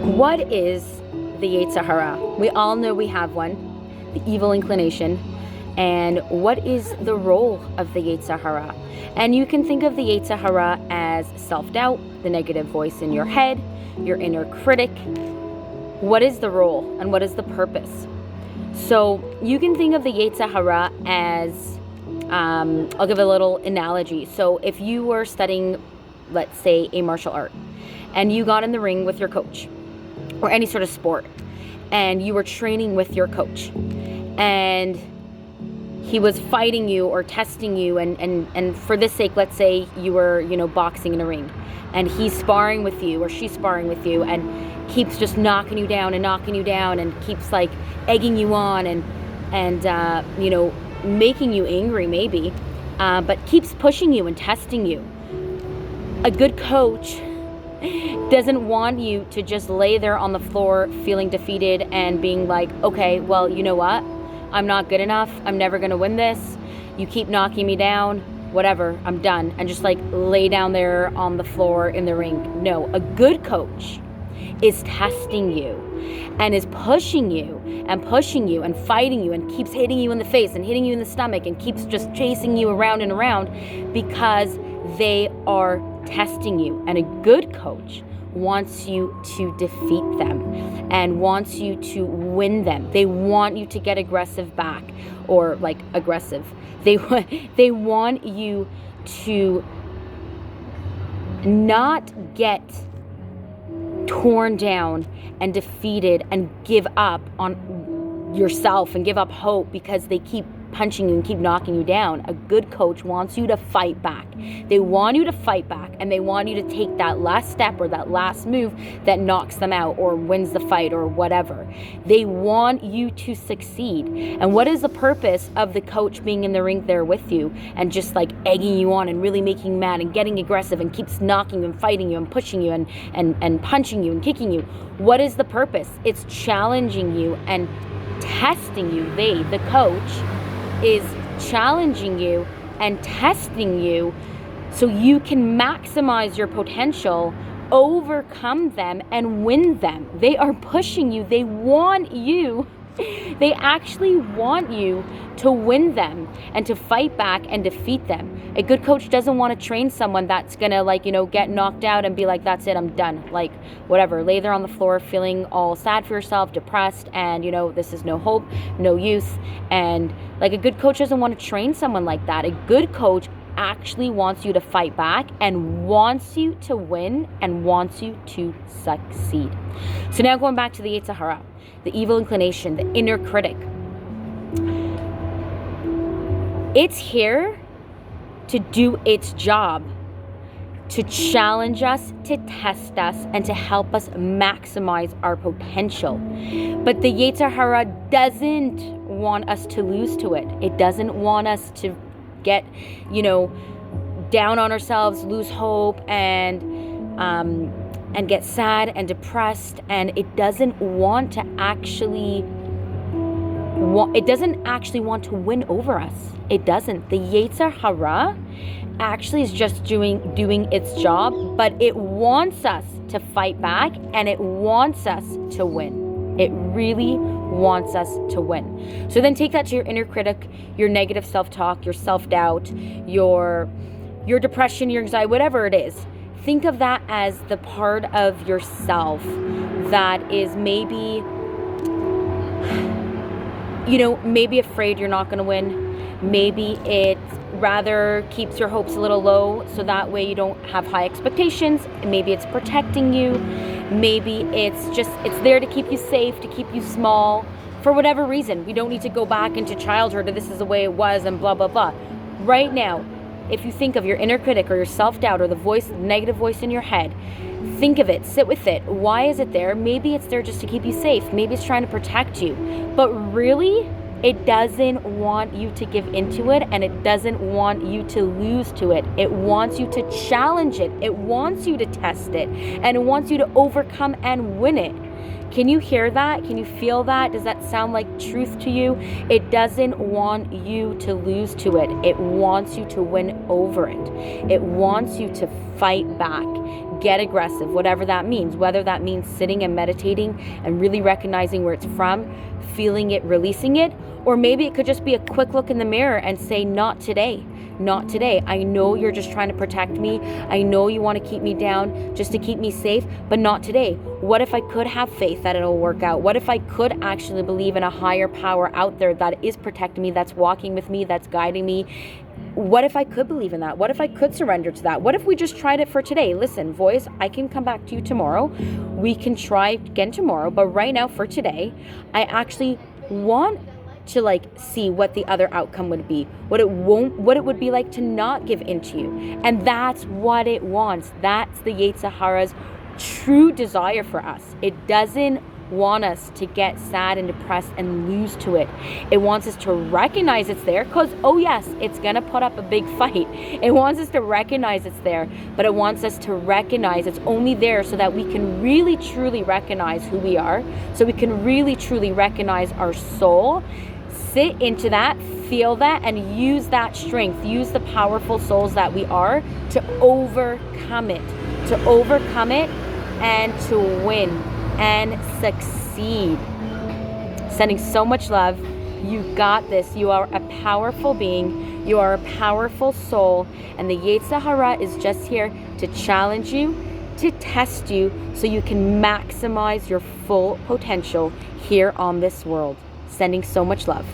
What is the yetzer hara? We all know we have one, the evil inclination. And what is the role of the yetzer hara? And you can think of the yetzer hara as self-doubt, the negative voice in your head, your inner critic. What is the role and what is the purpose? So you can think of the yetzer hara as, I'll give a little analogy. So if you were studying, let's say, a martial art, and you got in the ring with your coach, or any sort of sport, and you were training with your coach, and he was fighting you or testing you, and for this sake, let's say you were, boxing in a ring, and he's sparring with you or she's sparring with you and keeps just knocking you down and keeps like egging you on and making you angry maybe, but keeps pushing you and testing you. A good coach doesn't want you to just lay there on the floor feeling defeated and being like, okay, well, you know what? I'm not good enough. I'm never going to win this. You keep knocking me down. Whatever, I'm done. And just like lay down there on the floor in the ring. No, a good coach is testing you and is pushing you and fighting you and keeps hitting you in the face and hitting you in the stomach and keeps just chasing you around and around because they are testing you. And a good coach wants you to defeat them and wants you to win them. They want you to get aggressive back, or like aggressive. They want you to not get torn down and defeated and give up on yourself and give up hope because they keep punching you and keep knocking you down. A good coach wants you to fight back. They want you to fight back, and they want you to take that last step or that last move that knocks them out or wins the fight or whatever. They want you to succeed. And what is the purpose of the coach being in the ring there with you and just like egging you on and really making you mad and getting aggressive and keeps knocking you and fighting you and pushing you and punching you and kicking you? What is the purpose? It's challenging you and testing you. The coach, is challenging you and testing you so you can maximize your potential, overcome them, and win them. They are pushing you. They want you. They actually want you to win them and to fight back and defeat them. A good coach doesn't want to train someone that's gonna get knocked out and be like, that's it, I'm done. Like, whatever, lay there on the floor feeling all sad for yourself, depressed, and this is no hope, no use. And like, a good coach doesn't want to train someone like that. A good coach actually wants you to fight back and wants you to win and wants you to succeed. So now going back to the yetzer hara, the evil inclination, the inner critic. It's here to do its job, to challenge us, to test us, and to help us maximize our potential. But the yetzer hara doesn't want us to lose to it. It doesn't want us to get, down on ourselves, lose hope, and get sad and depressed. And it doesn't want to actually want to win over us. It doesn't. The yetzer hara actually is just doing its job, but it wants us to fight back and it wants us to win. It really wants us to win. So then take that to your inner critic, your negative self-talk, your self-doubt, your depression, your anxiety, whatever it is. Think of that as the part of yourself that is maybe afraid you're not going to win. Maybe it rather keeps your hopes a little low so that way you don't have high expectations. Maybe it's protecting you. Maybe it's there to keep you safe, to keep you small, for whatever reason. We don't need to go back into childhood or this is the way it was and blah, blah, blah. Right now, if you think of your inner critic or your self-doubt or the negative voice in your head, think of it, sit with it. Why is it there? Maybe it's there just to keep you safe. Maybe it's trying to protect you. But really, it doesn't want you to give into it, and it doesn't want you to lose to it. It wants you to challenge it. It wants you to test it, and it wants you to overcome and win it. Can you hear that? Can you feel that? Does that sound like truth to you? It doesn't want you to lose to it. It wants you to win over it. It wants you to fight back, get aggressive, whatever that means, whether that means sitting and meditating and really recognizing where it's from, feeling it, releasing it, or maybe it could just be a quick look in the mirror and say, not today. Not today. I know you're just trying to protect me. I know you want to keep me down just to keep me safe, but not today. What if I could have faith that it'll work out? What if I could actually believe in a higher power out there that is protecting me, that's walking with me, that's guiding me? What if I could believe in that? What if I could surrender to that? What if we just tried it for today? Listen, voice, I can come back to you tomorrow. We can try again tomorrow, but right now for today, I actually want to see what the other outcome would be, what it would be like to not give into you. And that's what it wants. That's the yetzer hara's true desire for us. It doesn't want us to get sad and depressed and lose to it. It wants us to recognize it's there, because oh yes, it's gonna put up a big fight. It wants us to recognize it's there, but it wants us to recognize it's only there so that we can really truly recognize who we are, so we can really truly recognize our soul, sit into that, feel that, and use that strength, use the powerful souls that we are to overcome it and to win and succeed. Sending so much love. You got this. You are a powerful being. You are a powerful soul. And the yetzer hara is just here to challenge you, to test you, so you can maximize your full potential here on this world. Sending so much love.